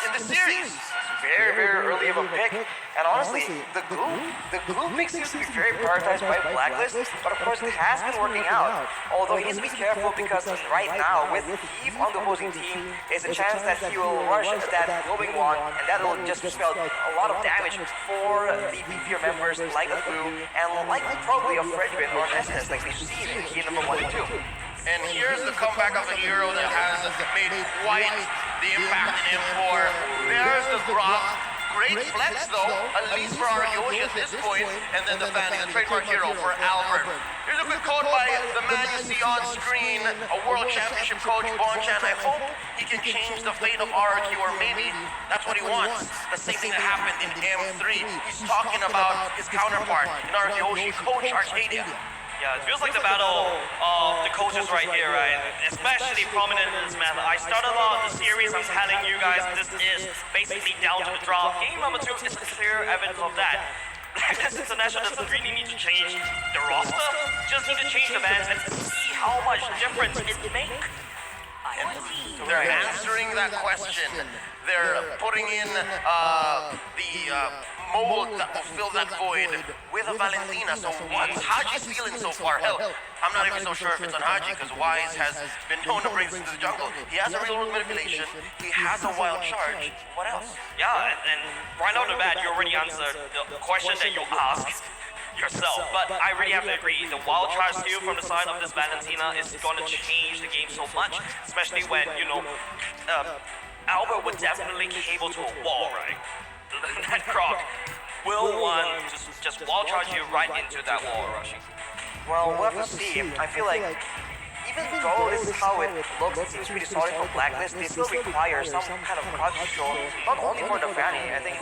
in the series. Very, very early of a pick. And honestly, the glue pick seems to be very prioritized by Blacklist, but of course it has been working out. Although he needs to be careful because right now, with Eve on the opposing team, there's a chance that he will rush that glowing wand, and that will just spell a lot of damage for the PPR members like a Glue, and like probably a Fredrin or an Estes like we've seen in game number 1 and 2. And here's the comeback of a hero that has made quite the impact in M4. There's the Grok. Great flex though, at least for Aryoshi at this point, and then the Fanny, the trademark hero for Albert. Here's a good quote by the man you see on screen, a World Championship coach, Bonchan. I hope he can change the fate of RRQ, or maybe that's what he wants. The same thing that happened in M3. He's talking about his counterpart in Aryoshi, Coach Arcadia. Yeah, it feels like the battle of the coaches right here, right? Especially prominent in this map. I started off the series, I'm telling you guys, this is basically down to the drop. Game number 2 is clear evidence of that. Blacklist International doesn't really need to change the roster, just need to change the bands and see how much difference it makes. They're answering that question. They're putting in the mold that will fill that void with a Valentina. So what's Haji's feeling so far? Hell, I'm not even so sure if it's on Haji, because Wise has been known to bring things to the jungle. He has a real world manipulation, he has a wild charge. What else? Yeah, and right off the bat, you already answered the question that you asked yourself, but I really have to agree. The wild charge steal from the side of this Valentina is going to change the game so much, especially when, you know, Albert would definitely cable to a wall, right? That Croc will want to just wild charge you right into that wall rushing. Well, we'll have to see. I feel like even though this is how it looks, it seems pretty solid for Blacklist, they still require some kind of crowd control, not only for the Fanny. I think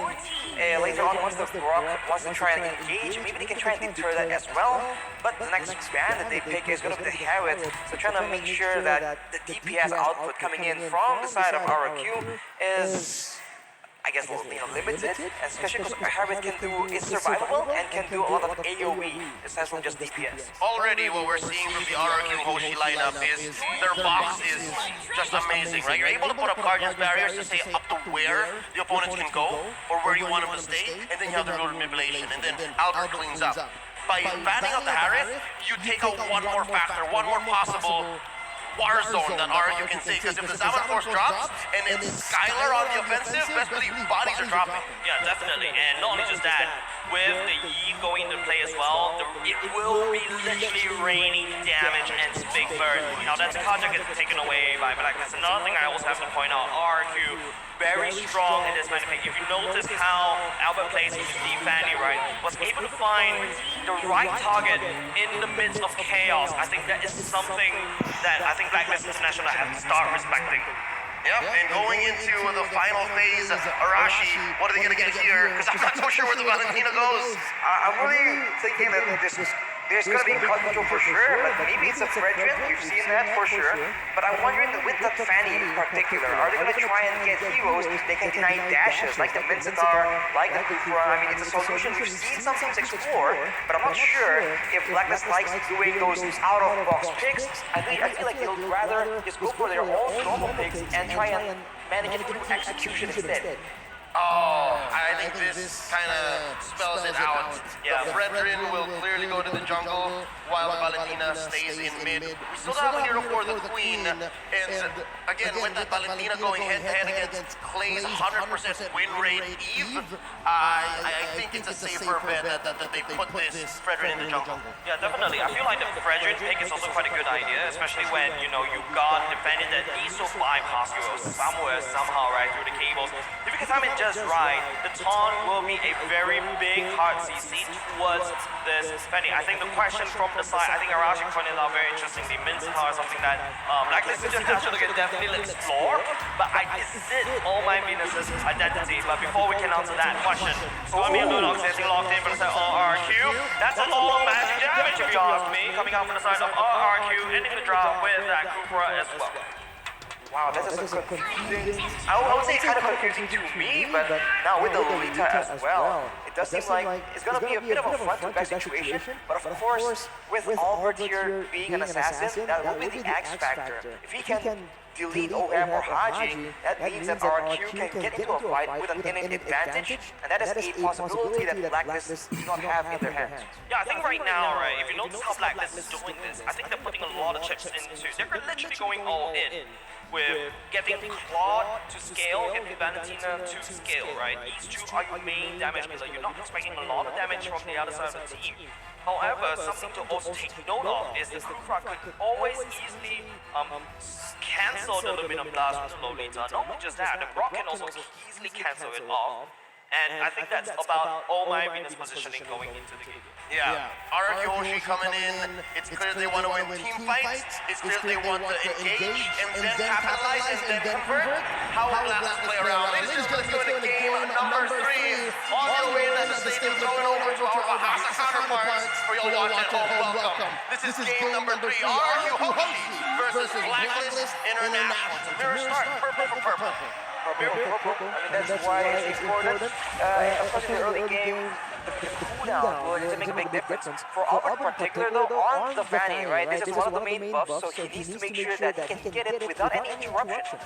later on, once the Grok wants to try and engage, maybe they can try and deter that as well. But the next band that they pick is going to be the Harriet, so trying to make sure that the DPS output coming in from the side of RRQ is, I guess, limited, especially because Harriet can do is survivable and can do a lot of AoE aside from just DPS. Already what we're seeing from the RRQ Hoshi lineup is their box is just amazing, right? You're able to put up Guardian's barriers to say up to where the opponents can go or where you want them to stay, and then you have the real manipulation, and then Albert cleans up. By fanning out the Harriet, you take out one more factor, one more possible war zone that RRQ can say, because if the Salmon Force drops and it's Skylar on the offensive, best believe bodies are dropping. Yeah, definitely, and not only just that, with the Yi going into play as well, it will be literally raining damage and Big Bird. Now that's Kajak is taken away by Blacklist. Another thing I also have to point out, RRQ very strong in this matchup. If you notice how Albert plays his Steve Fanny, right, was able to find the right target in the midst of chaos. I think that is something that I think Blacklist International has to start respecting. Yep, and going into the final phase, Arashi, what are they going to get here? Because I'm not so sure where the Valentina goes. I'm really thinking that there's going to be crowd control for sure, but maybe it's a Fredrin, we've seen that for sure. But I'm wondering with the Fanny in particular, are they going to try and get heroes they can deny dashes, like the Mincetar, like the Kufra? I mean, it's a solution we've seen sometimes explore, but I'm not sure if Blacklist likes doing those out-of-box picks. I feel like they'll rather just go for their own normal picks and try and manage it through execution instead. Oh, I think this kind of spells it out. Yeah, Fredrin will clearly go to the jungle while Valentina stays in mid. We still have a hero for the Queen, and again, with that Valentina going head-to-head against Clay's 100% win rate Eve, I think it's a safer bet that they put this Fredrin in the jungle. Yeah, definitely. I feel like the Fredrin pick is also quite a good idea, especially when, you know, you got defended that needs to bypass you somewhere, somehow, right, through the cables. If you can time it just right, the taunt will be a very big hard CC towards this Fanny. I think the question from the side, I think Arashi pointed out very interestingly, Mincetar is something that Blacklist International can definitely explore, but I did all my Venus's identity. But before we can answer that question, it's going to be a Lunox getting locked in from the side of RRQ. That's a lot of magic damage if you ask me, coming out from the side of RRQ, ending the drop with that Kufra as well. Wow, that is a confusing. I would say kind of confusing to me, but now with the Lolita as well, it does seem like it's gonna be a bit of a front-to-back situation. But of course, with Albert here being an assassin, that will be the X factor. If he can delete OM or Haji, that means that RRQ can get into a fight with an innate advantage, and that is a possibility that Blacklist do not have in their hands. Yeah, I think right now, right, if you notice how Blacklist is doing this, I think they're putting a lot of chips into, they're literally going all in with getting Claude to scale, getting Valentina to scale, right? These two are your main damage killer. You're not expecting a lot of damage from the other side of the team. However, something to also take note of is the Kufra could always easily cancel the Luminum Blast with the Lolita. Not only just that, the Brock can also easily cancel it off. And I think that's about all my Venus positioning going into the game. Yeah, RRQ coming in, it's clear they want to win team fights, it's clear they want to engage and then capitalize and then convert. How will Blacklist play around? Ladies and gentlemen, let's go to game number 3. On your way to the stadium, going over to our Bahasa counterparts for your watch at home. Welcome. This is game number 3. RRQ Hoshi versus Blacklist International. Mirror start, purple for purple. I mean, that's why it's important. Of course, in the early game, the cooldown will make a big difference. For Albert in particular, though, on the Fanny, right, this is one of the main buffs, so he needs to make sure that he can get it without any interruption.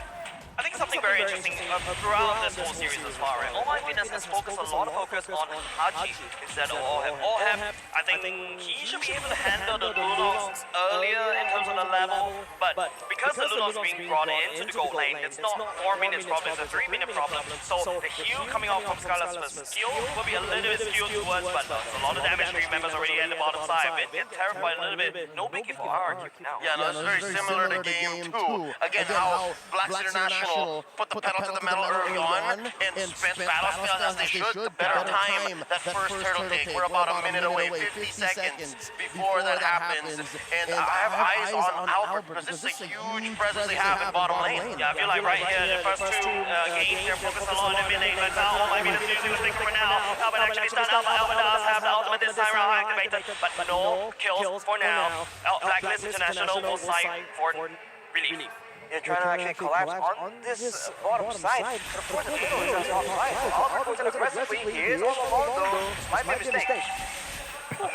I think something very interesting throughout this whole series as far, right? All My Venus has focused a lot of focus on Haji instead of Olheb. Olheb, I think he should be able to handle the Lunox earlier in terms of the level, but because the Lunox being brought into the gold lane, it's not 4 minutes problem, it's a 3 minute problem. So the heal coming off from Skylar's skill will be a little bit skewed towards, but a lot of damage to members already at the bottom side. It terrified a little bit. No biggie for RRQ now. Yeah, no, it's very similar to game 2. Again, how Blacklist International put the pedal to the metal early on and spent battle spells as they should to better time that first turtle take. We're about a minute away, 50 seconds before that happens. And I have eyes on Albert because this is a huge presence they have in bottom lane. Yeah, I feel like right here, the first two games, they're focused a lot on mid lane, but now All My Venus is doing the thing for now. Albert actually stunned out, but Albert does have the ultimate this time around activated, but no kills for now. Blacklist International will fight for relief. They're trying to actually collapse on this bottom side, but of course the middle is just offside. So Albert goes in aggressively, he is all alone though. Might be a mistake.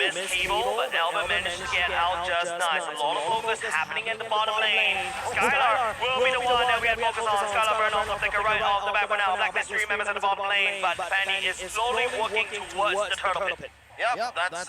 Missed cable, but Albert managed to get out just nice. A lot of focus happening in the bottom lane. Skylar will be the one that we had focus on. Skylar burn off the flicker right off the back for now. Blacklist 3 members at the bottom lane, but Fanny is slowly walking towards the turtle pit. Yep, that's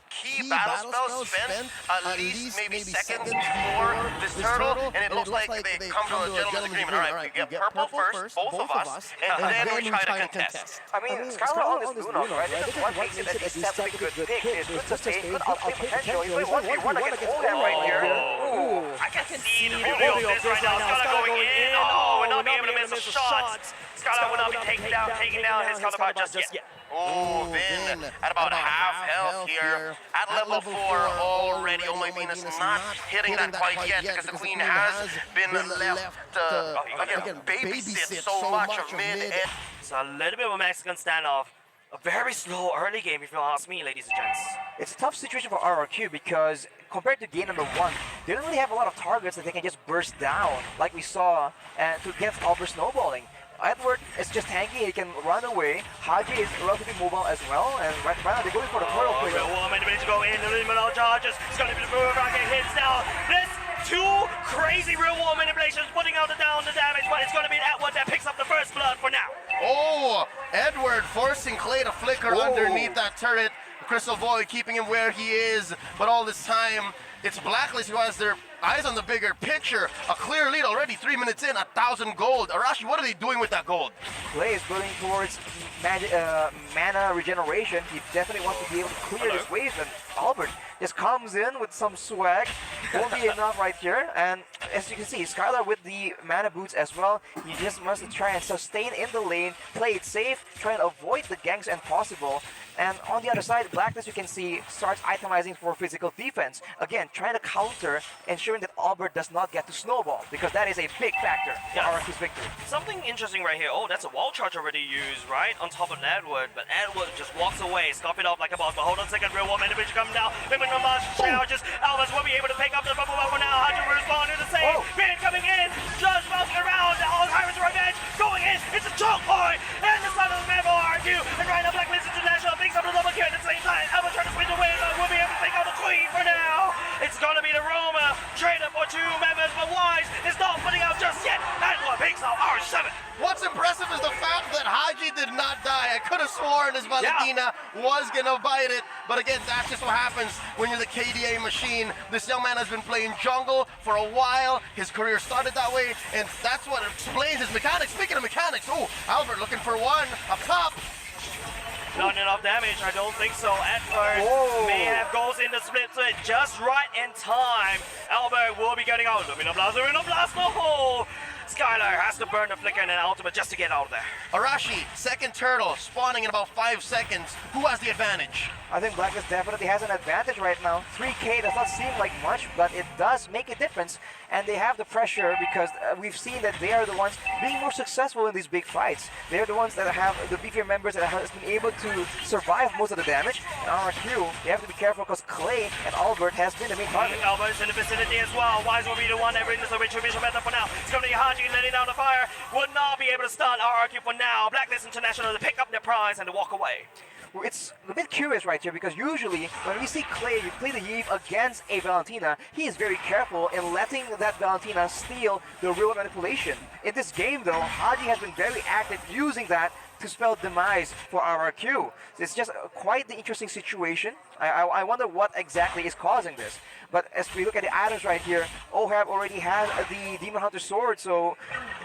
key battle spells spent at least maybe seconds before this turtle, and it looks like they come to a gentleman's agreement. All right, we get purple first, both of us, and then we try to contest. I mean, Skylar on this Lunox, right? This is what makes it a deceptively good pick. He has good sustain, good ultimate potential. He's playing 1v1 against Olheb right here. Ooh. I can see the video of this right now. Skylar going in. Oh, and not being able to miss the shots. Skylar will not be taking down his counterpart just yet. Oh, Vin at about half health here. At level 4 already. Oh My Venus not hitting that quite yet because the Queen has been left again, babysit so much of mid. It's a little bit of a Mexican standoff. A very slow early game, if you ask me, ladies and gents. It's a tough situation for RRQ because compared to game number 1, they don't really have a lot of targets that they can just burst down like we saw to get Albert snowballing. Edward is just tanky, he can run away. Haji is relatively mobile as well, and right now they're going for the turtle pick. Real Woman managed to go in, the liminal charges. It's going to be the move, rocket hits now. This two crazy Real War manipulations putting out down the damage, but it's going to be Edward that picks up the first blood for now. Oh, Edward forcing Clay to flicker underneath that turret. Crystal Void keeping him where he is, but all this time, it's Blacklist who has their eyes on the bigger picture. A clear lead already, 3 minutes in, 1,000 gold. Arashi, what are they doing with that gold? Clay is building towards mana regeneration. He definitely wants to be able to clear his waves, and Albert just comes in with some swag. Won't be enough right here, and as you can see, Skylar with the mana boots as well. He just must try and sustain in the lane, play it safe, try and avoid the ganks when possible. And on the other side, Blacklist, you can see, starts itemizing for physical defense. Again, trying to counter, ensuring that Albert does not get to snowball, because that is a big factor for RRQ's victory. Something interesting right here. Oh, that's a wall charge already used, right? On top of Edward, but Edward just walks away, scoff it off like a boss. But hold on a second, Real War manipulation coming down. Big charges. Albert will be able to pick up the bubble for now. How to respond to the same. Grenade coming in, just bouncing around. Alzheimer's revenge going in. It's a choke point, and the son of the man for RRQ. And right now, Blacklist International picks up the double kill at the same time. Albert trying to spin away, but we'll be able to take out the Queen for now. It's gonna be the Roma. Trade up for 2 members, but Wise is not putting out did not die. I could have sworn his Valentina was gonna bite it, but again, that's just what happens when you're the KDA machine. This young man has been playing jungle for a while. His career started that way, and that's what explains his mechanics. Speaking of mechanics, oh, Albert looking for one up top. Not enough damage, I don't think so. Edward may have goes in the split just right in time. Albert will be getting out. Lumina Blast, no hole! Skylar has to burn the flicker and an ultimate just to get out of there. Arashi, second turtle, spawning in about 5 seconds. Who has the advantage? I think Blacklist definitely has an advantage right now. 3K does not seem like much, but it does make a difference. And they have the pressure because we've seen that they are the ones being more successful in these big fights. They're the ones that have the beefier members that have been able to survive most of the damage. And RRQ, they have to be careful because Clay and Albert has been the main target. Albert's in the vicinity as well. Wise will be the one that brings the retribution method for now. It's going to be Haji letting down the fire. Would not be able to stun RRQ for now. Blacklist International to pick up their prize and to walk away. It's a bit curious right here because usually when we see Clay play the Eve against a Valentina, he is very careful in letting that Valentina steal the real manipulation. In this game though, Haji has been very active using that to spell demise for RRQ. It's just quite the interesting situation. I wonder what exactly is causing this. But as we look at the items right here, Ohab already has the Demon Hunter sword, so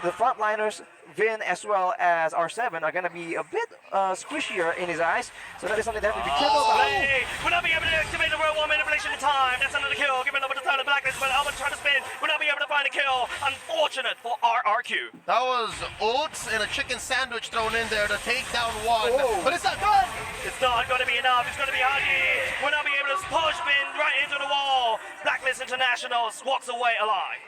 the frontliners, Vin as well as R7 are going to be a bit squishier in his eyes, so that is something that we have to be careful about. Will not be able to activate the real manipulation in time. That's another kill. Giving over the time to Blacklist, but Albert trying to spin. Will not be able to find a kill. Unfortunate for RRQ. That was oats and a chicken sandwich thrown in there to take down one, but it's not done. It's not going to be enough. It's going to be Haji. Will not be able to push Vin right into the wall. Blacklist International walks away alive.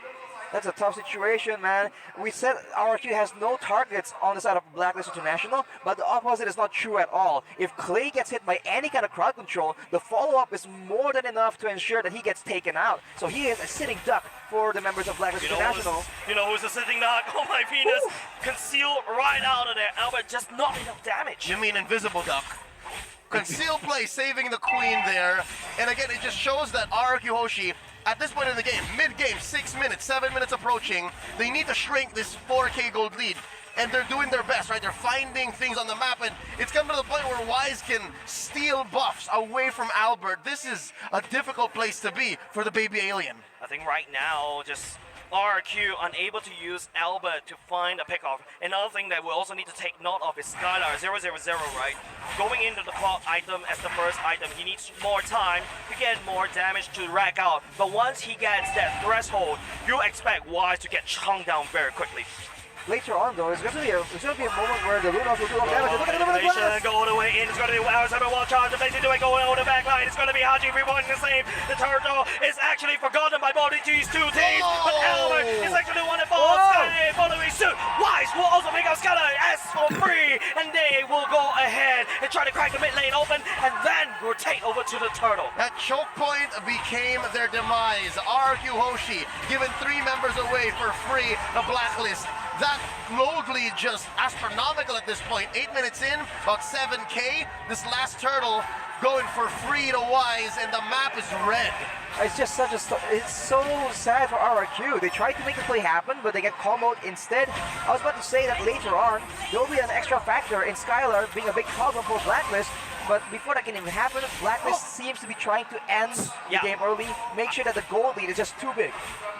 That's a tough situation, man. We said RRQ has no targets on the side of Blacklist International, but the opposite is not true at all. If Clay gets hit by any kind of crowd control, the follow-up is more than enough to ensure that he gets taken out. So he is a sitting duck for the members of Blacklist International. You know who's a sitting duck? Oh my Venus! Concealed right out of there. Albert, just not enough damage. You mean invisible duck? Conceal play saving the queen there, and again it just shows that RRQ Hoshi at this point in the game, mid-game, 6 minutes, 7 minutes approaching, they need to shrink this 4K gold lead, and they're doing their best, right? They're finding things on the map, and it's come to the point where Wise can steal buffs away from Albert. This is a difficult place to be for the baby alien. I think right now, just RRQ unable to use Albert to find a pickoff. Another thing that we also need to take note of is Skylar 000, right? Going into the clock item as the first item, he needs more time to get more damage to rack out. But once he gets that threshold, you expect Wise to get chunked down very quickly. Later on, though, it's going to be a moment where the Lunas will do all damage. Look at the go all the way in. It's going to be R7 wall charge. The basic doing going on the back line. It's going to be Haji rewarding the same. The turtle is actually forgotten by both these two teams. But Albert is actually the one that falls. Sky following suit. Wise will also pick up Skylar as for free. And they will go ahead and try to crack the mid lane open and then rotate over to the turtle. That choke point became their demise. RRQ Hoshi giving 3 members away for free. The Blacklist. That load lead just astronomical at this point. 8 minutes in, about 7K. This last turtle going for free to Wise, and the map is red. It's just it's so sad for RRQ. They tried to make the play happen, but they get comboed instead. I was about to say that later on, there will be an extra factor in Skylar being a big problem for Blacklist. But before that can even happen, Blacklist seems to be trying to end the game early, make sure that the gold lead is just too big.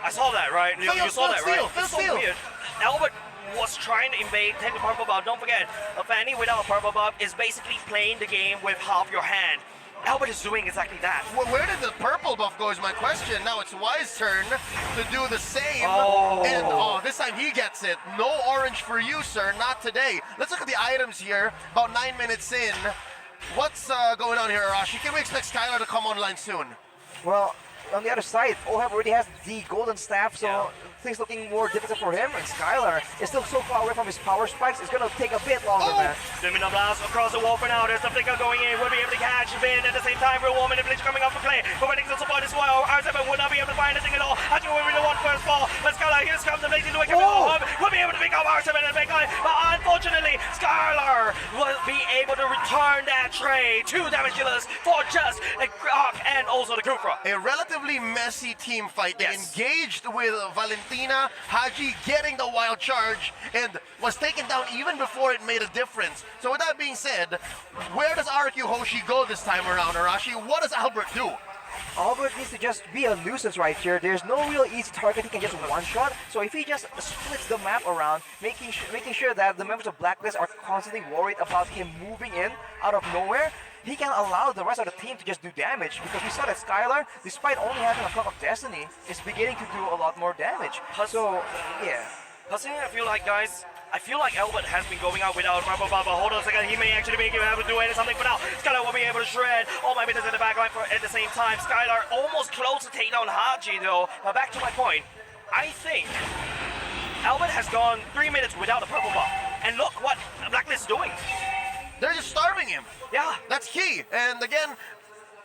I saw that, right? You saw that, right? It's so weird. Albert was trying to invade, take the purple buff. Don't forget, a Fanny without a purple buff is basically playing the game with half your hand. Albert is doing exactly that. Well, where did the purple buff go is my question. Now it's Wise's turn to do the same. And this time he gets it. No orange for you, sir. Not today. Let's look at the items here. About 9 minutes in. What's going on here, Arashi? Can we expect Skylar to come online soon? Well, on the other side, Ohab already has the golden staff, so things looking more difficult for him. And Skylar is still so far away from his power spikes. It's going to take a bit longer, man. Domino blast across the wall for now. There's the flicker going in. We'll be able to catch Vin at the same time. Real woman manipulation coming off for Clay. Providing some support as well. R7 will not be able to find anything at all. Actually, we'll be the one first fall. But Skylar, here comes the lazy doing. We'll be able to pick up R7 and the big line. But unfortunately, Skylar will be able to return that trade. 2 damage dealers for just a and also the Kufra. A relatively messy team fight. They Yes. engaged with Valentina, Haji getting the wild charge, and was taken down even before it made a difference. So with that being said, where does RRQ Hoshi go this time around, Arashi? What does Albert do? Albert needs to just be a nuisance right here. There's no real easy target he can just one-shot. So if he just splits the map around, making sure that the members of Blacklist are constantly worried about him moving in out of nowhere, he can allow the rest of the team to just do damage. Because we saw that Skylar, despite only having a Cup of Destiny, is beginning to do a lot more damage. So, yeah. Personally, I feel like, guys, Albert has been going out without Baba. Hold on a second, he may actually be able to do something for now. Skylar will be able to shred all my business in the backline at the same time. Skylar almost close to take down Haji though. Now back to my point, I think Albert has gone 3 minutes without a purple buff. And look what Blacklist is doing. They're just starving him. Yeah. That's key. And again,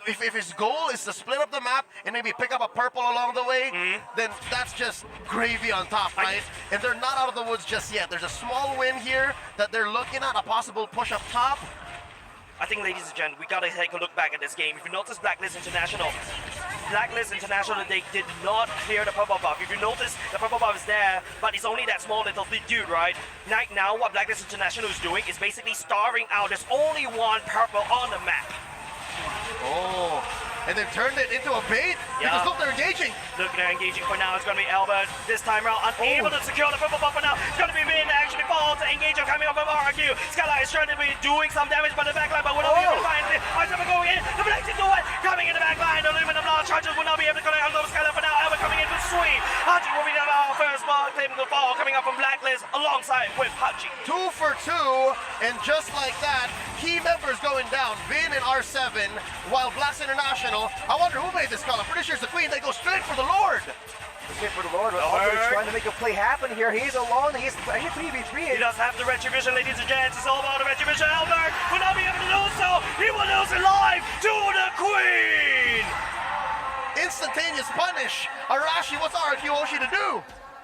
if his goal is to split up the map and maybe pick up a purple along the way, then that's just gravy on top, right? And they're not out of the woods just yet. There's a small win here that they're looking at, a possible push up top. I think, ladies and gentlemen, we gotta take a look back at this game. If you notice Blacklist International, they did not clear the purple buff. If you notice, the purple buff is there, but it's only that small little dude, right? Right now, what Blacklist International is doing is basically starving out. There's only one purple on the map. Oh, and then turned it into a bait? Yeah. Because look, they're engaging. Look, they're engaging for now. It's going to be Albert this time around. Unable to secure the purple buff for now. It's going to be Vin to actually fall to engage coming up from RRQ. Skylar is trying to be doing some damage by the backline, but will not be able to find it. Arsenal going in. The Blacks do it. Coming in the backline. The aluminum launch charges will not be able to connect on Skylar for now. Albert coming in with sweep. Haji will be the first ball claim to fall coming up from Blacklist alongside with Haji. 2 for 2, and just like that, key members going down. Vin and R7, while Blacks International, I wonder who made this call. I'm pretty sure it's the Queen. They go straight for the Lord. Straight for the Lord. Albert is trying to make a play happen here. He's alone. He's 3v3. He does have the retribution, ladies and gents. It's all about the retribution. Albert will not be able to do so. He will lose it live to the Queen. Instantaneous punish. Arashi, what's RRQ Hoshi to do?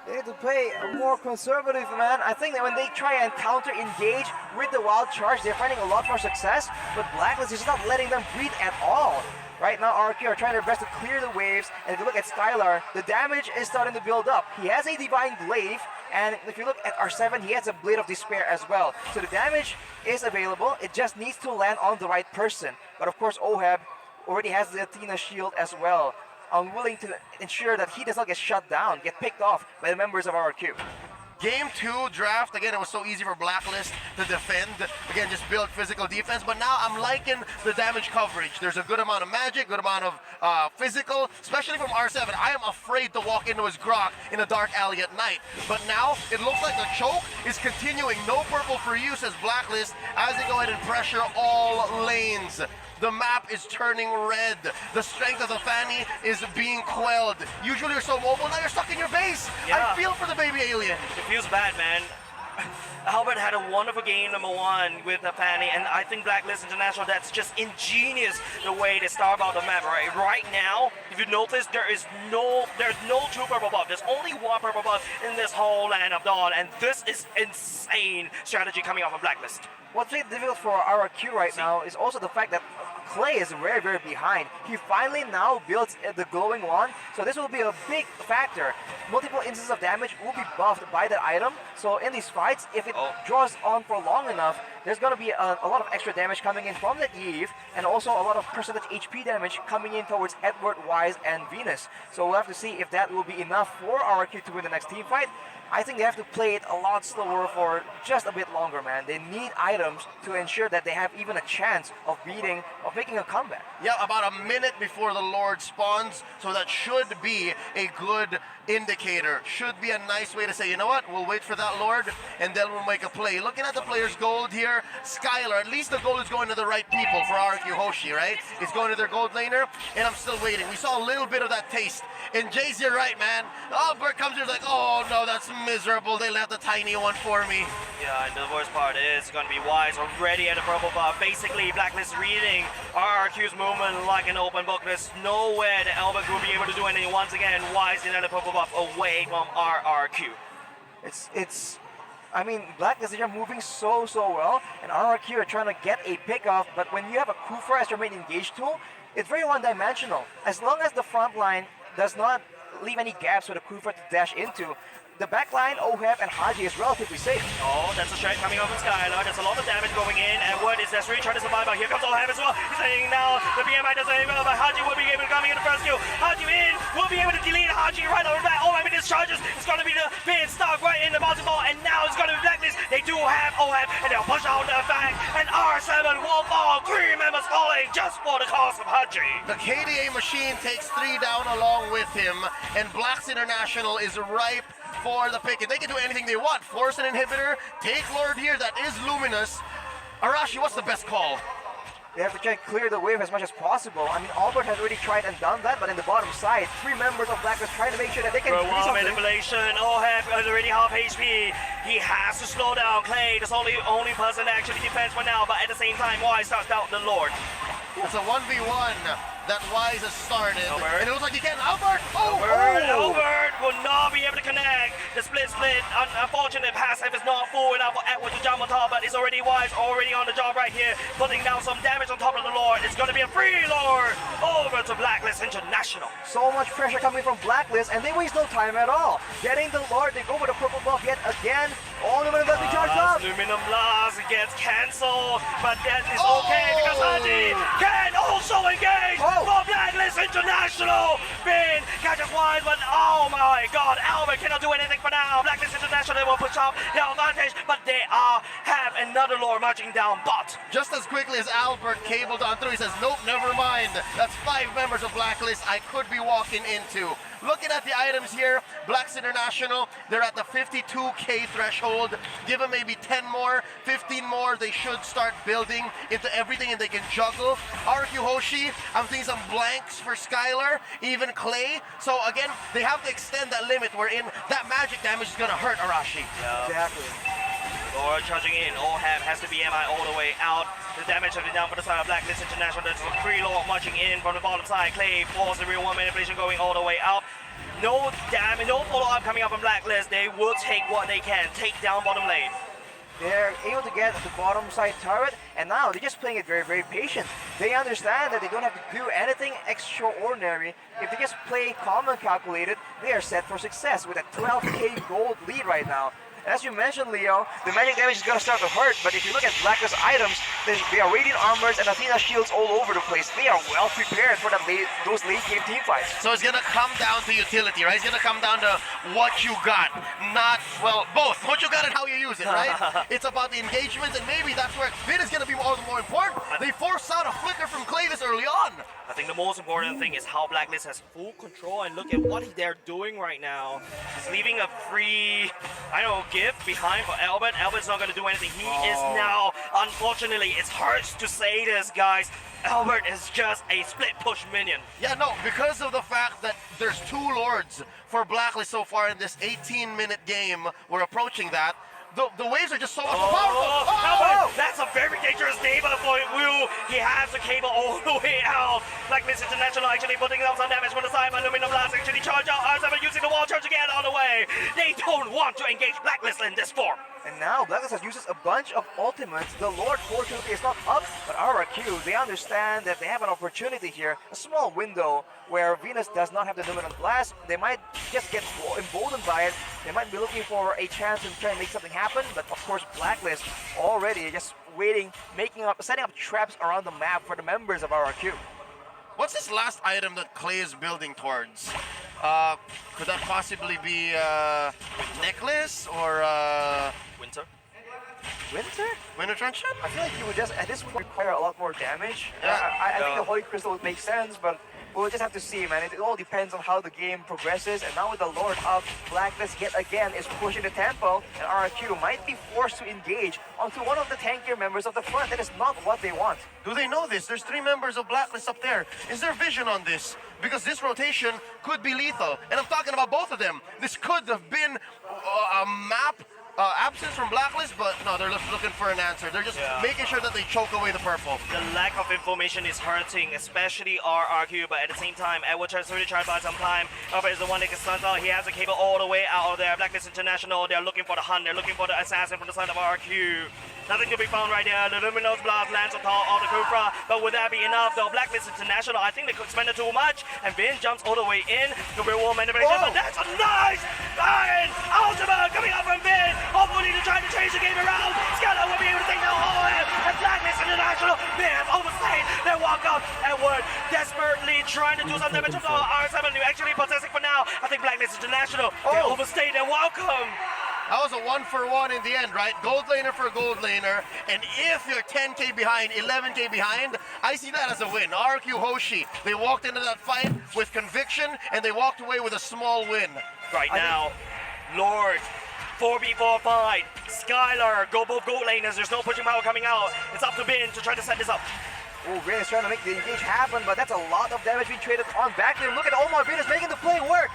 They have to play more conservative, man. I think that when they try and counter-engage with the wild charge, they're finding a lot more success, but Blacklist is not letting them breathe at all. Right now, RRQ are trying their best to clear the waves, and if you look at Skylar, the damage is starting to build up. He has a Divine Glaive, and if you look at R7, he has a Blade of Despair as well. So the damage is available, it just needs to land on the right person. But of course, Oheb already has the Athena shield as well. Unwilling to ensure that he does not get shut down, get picked off by the members of RRQ. Game 2 draft, again, it was so easy for Blacklist to defend. Again, just build physical defense. But now I'm liking the damage coverage. There's a good amount of magic, good amount of physical, especially from R7. I am afraid to walk into his grok in a dark alley at night. But now it looks like the choke is continuing. No purple for you, says Blacklist, as they go ahead and pressure all lanes. The map is turning red. The strength of the Fanny is being quelled. Usually you're so mobile, now you're stuck in your base. Yeah. I feel for the baby alien. It feels bad, man. Albert had a wonderful game number 1 with the Fanny, and I think Blacklist International, that's just ingenious the way they starve out the map, right? Right now, if you notice, there's no true purple buff. There's only one purple buff in this whole land of Dawn, and this is insane strategy coming off of Blacklist. What's really difficult for RRQ right now is also the fact that Clay is very, very behind. He finally now builds the glowing wand, so this will be a big factor. Multiple instances of damage will be buffed by that item, so in these fights, if it draws on for long enough, there's going to be a lot of extra damage coming in from that Eve, and also a lot of percentage HP damage coming in towards Edward, Wise, and Venus. So we'll have to see if that will be enough for RRQ to win the next team fight. I think they have to play it a lot slower for just a bit longer, man. They need items to ensure that they have even a chance of making a comeback. Yeah, about a minute before the Lord spawns, so that should be a good indicator. Should be a nice way to say, you know what, we'll wait for that Lord, and then we'll make a play. Looking at the players' gold here, Skylar, at least the gold is going to the right people for RRQ Hoshi, right? It's going to their gold laner, and I'm still waiting. We saw a little bit of that taste. And Jay's, you're right, man. Albert comes here like, oh no, that's miserable. They left a tiny one for me. Yeah, and the worst part is it's going to be Wise already at the purple buff. Basically, Blacklist reading RRQ's movement like an open book. There's nowhere that Albert will be able to do anything. Once again, Wise in the purple buff away from RRQ. I mean, Blacklist are moving so well, and RRQ are trying to get a pick off, but when you have a Kufra as your main engage tool, it's very one-dimensional. As long as the front line does not leave any gaps for the crew for it to dash into, the back line, Oheb and Haji is relatively safe. Oh, that's a strike coming off from Skylar. There's a lot of damage going in. Edward is desperately trying to survive, but here comes Oheb as well. He's saying now the BMI doesn't even know, but Haji will be able to come in the first kill. Haji in, will be able to delete Haji right over back. Oh, I mean, this charges. It's going to be the pin stuck right in the bouncing ball, and now it's going to be Blacklist. They do have Oheb, and they'll push out the back, and R7 will fall. 3 members falling just for the cost of Haji. The KDA machine takes 3 down along with him, and Blacks International is ripe for the pick. If they can do anything they want, force an inhibitor, take Lord here, that is Luminous. Arashi, what's the best call? They have to try to clear the wave as much as possible. I mean, Albert has already tried and done that, but in the bottom side, 3 members of Blacklist trying to make sure that they can do One something. manipulation. Oheb is already half HP. He has to slow down. Clay, that's only person that actually defends for now, but at the same time, Wise starts out the Lord. It's a 1v1 that Wise has started. Albert. And it looks like he can. Albert! Oh! Albert will not be able to connect. The split. Unfortunate passive is not full enough for Edward to jump on top, but it's already Wise already on the job right here, putting down some damage on top of the Lord. It's going to be a free Lord over to Blacklist International. So much pressure coming from Blacklist, and they waste no time at all. Getting the Lord, they go for the purple buff yet again. All the minutes that be charged up. Luminum Blast gets cancelled, but that is okay because Haji can also engage for Blacklist International. Finn catches Wise, but oh my god, Albert cannot do anything for now. Blacklist International will push up their advantage, but they have another Lord marching down bot. Just as quickly as Albert cabled on through, he says, nope, never mind. That's 5 members of Blacklist I could be walking into. Looking at the items here, Blacks International, they're at the 52k threshold. Give them maybe 10 more, 15 more, they should start building into everything and they can juggle. RRQ Hoshi, I'm seeing some blanks for Skylar, even Clay. So again, they have to extend that limit wherein that magic damage is gonna hurt Arashi. Exactly. Lord charging in, Oheb has to be MI all the way out. The damage has been down for the side of Blacklist International. There's a 3 Lord marching in from the bottom side. Clay forces the real 1 manipulation going all the way out. No damage, no follow-up coming up from Blacklist. They will take what they can, take down bottom lane. They're able to get the bottom side turret, and now they're just playing it very, very patient. They understand that they don't have to do anything extraordinary. If they just play calm and calculated, they are set for success with a 12k gold lead right now. As you mentioned, Leo, the magic damage is going to start to hurt, but if you look at Blacklist items, they are Radiant Armors and Athena Shields all over the place. They are well prepared for those late game team fights. So it's going to come down to utility, right? It's going to come down to what you got, not, well, both. What you got and how you use it, right? It's about the engagements, and maybe that's where Finn is going to be all the more important. They forced out a flicker from Clay this early on. I think the most important thing is how Blacklist has full control, and look at what they're doing right now. He's leaving a free, I don't know, gift behind for Albert. Albert's not going to do anything. He is now, unfortunately, it hurts to say this, guys, Albert is just a split push minion. Yeah, no, because of the fact that there's 2 Lords for Blacklist so far in this 18-minute game, we're approaching that. The waves are just so much more powerful. Albert, that's a very dangerous neighbor for Wu. He has the cable all the way out. Blacklist International actually putting out some damage from the side. Aluminum Blast actually charge out. R7 using the wall charge again on the way. They don't want to engage Blacklist in this form. And now Blacklist has uses a bunch of ultimates. The Lord fortunately is not up, but RRQ, they understand that they have an opportunity here, a small window where Venus does not have the Luminous Blast. They might just get emboldened by it. They might be looking for a chance to try and make something happen, but of course Blacklist already just waiting, setting up traps around the map for the members of RRQ. What's this last item that Clay is building towards? Could that possibly be necklace or Winter? Winter Truncheon? I feel like you would just, this would require a lot more damage. Yeah. I think the Holy Crystal would make sense, but we'll just have to see, man. It all depends on how the game progresses, and now with the Lord up, Blacklist yet again is pushing the tempo, and RRQ might be forced to engage onto one of the tankier members of the front. That is not what they want. Do they know this? There's 3 members of Blacklist up there. Is there vision on this? Because this rotation could be lethal, and I'm talking about both of them. This could have been a map absence from Blacklist, but no, they're looking for an answer. They're just making sure that they choke away the purple. The lack of information is hurting, especially RRQ, but at the same time, Edward tries to really try to buy some time. Elbert is the one that gets stunned out. He has a cable all the way out of there. Blacklist International, they're looking for the hunt. They're looking for the assassin from the side of RRQ. Nothing to be found right there. The Luminous Blast lands on top of the Kufra, but would that be enough? Though Blacklist International, I think they could spend it too much, and Vin jumps all the way in to real world manipulation, but that's a nice iron ultimate coming out from Vin. Hopefully to try to change the game around. Skylar will be able to take down OM, and Blacklist International, they have overstayed their walk-up. Edward desperately trying to do some damage to the R7, who actually possessing for now. I think Blacklist International, they overstayed their welcome. That was a 1-for-1 in the end, right? Gold laner for gold laner. And if you're 10k behind, 11k behind, I see that as a win. RRQ Hoshi, they walked into that fight with conviction, and they walked away with a small win. Right now, Lord, 4v4 fight. Skylar, go both gold laners. There's no pushing power coming out. It's up to Bin to try to set this up. Oh, Vin is trying to make the engage happen, but that's a lot of damage being traded on back there. Look at Omar, Vin is making the play work.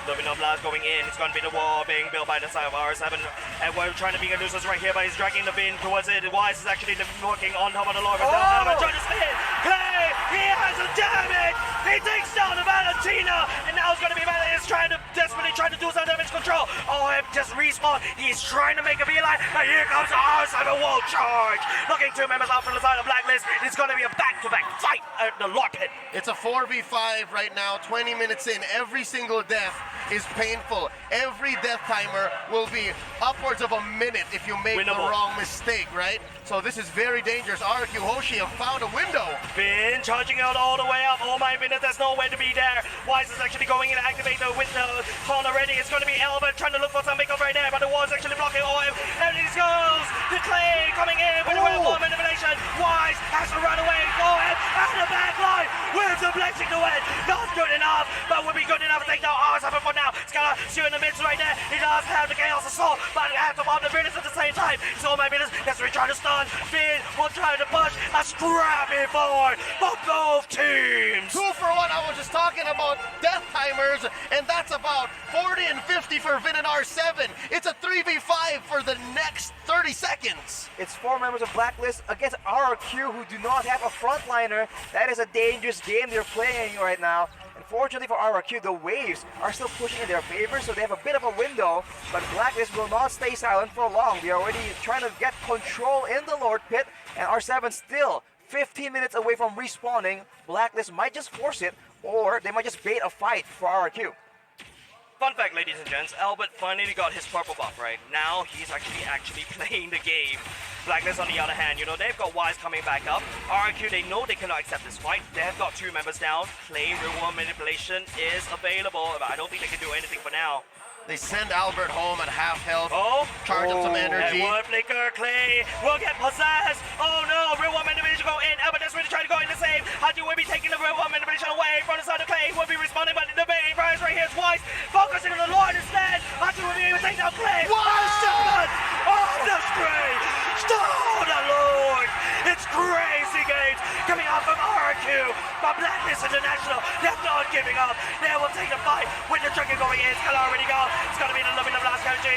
Domino Blast going in. It's going to be the wall being built by the side of R7. And we're trying to be a nuisance right here, but he's dragging the bin towards it. Wise is actually working on top of the Lord. Trying to spin. Clay, he has a damage. He takes down the Valentina. And now it's going to be Valentina trying to desperately trying to do some damage control. Oh, just respawn. He's trying to make a beeline. And here comes the R7 wall charge. Looking 2 members out from the side of Blacklist. It's going to be a back-to-back fight at the Lord Pit. It's a 4v5 right now, 20 minutes in. Every single death is painful. Every death timer will be upwards of a minute if you make the wrong mistake, right? So this is very dangerous. RRQ Hoshi have found a window. Bin charging out all the way up. Oh my goodness, there's nowhere to be there. Wise is actually going in to activate the window horn already. It's going to be Albert trying to look for some makeup right there, but the wall is actually blocking OM. And it goes the Clay coming in with the wall manipulation. Wise has to run away. OM and the back line with the blessing to win. Not good enough, but would be good enough to take down R7 for now. Skylar still in the midst right there. He does have the Chaos Assault, but he has to bomb the Venus at the same time. So my goodness, that's what he's trying to stun. Finn will try to push a scrappy forward for both teams. 2-for-1, I was just talking about death timers, and that's about 40 and 50 for Vin and R7. It's a 3v5 for the next 30 seconds. It's 4 members of Blacklist against RRQ, who do not have a frontliner. That is a dangerous game they're playing right now. Unfortunately for RRQ, the waves are still pushing in their favor, so they have a bit of a window, but Blacklist will not stay silent for long. They're already trying to get control in the Lord Pit, and R7 still 15 minutes away from respawning. Blacklist might just force it, or they might just bait a fight for RRQ. Fun fact, ladies and gents, Albert finally got his purple buff, right? Now he's actually playing the game. Blacklist, on the other hand, you know, they've got Wise coming back up. RRQ, they know they cannot accept this fight. They've got 2 members down. Clay reward manipulation is available, but I don't think they can do anything for now. They send Albert home at half health. Charge up some energy. And Flicker, Clay will get possessed. Oh no, real one manipulation go in. Albert is really trying to go in the same. Haji will be taking the real one manipulation away from the side of Clay. Will be responding, but the main prize right here is Wise. Focusing on the Lord instead. Haji will be able to take down Clay. What? Oh, that's great. Oh, the Lord. It's crazy games coming out from RRQ. But Blacklist International, they're not giving up. They will take the fight with the trigger going in. It's already gone. It's going to be the Luminous Blast energy.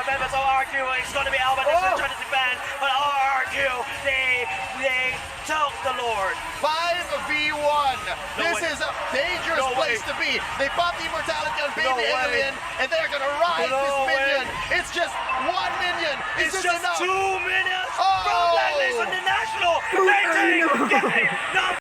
Members of RRQ, it's going to be Albert that's trying to defend. But RRQ, they took the Lord. 5v1. This is a dangerous place to be. They pop the immortality on Baby Alien, and they're going to ride this minion. It's just 1 minion. Is this just enough? 2 minutes from Blacklist International. They take the game.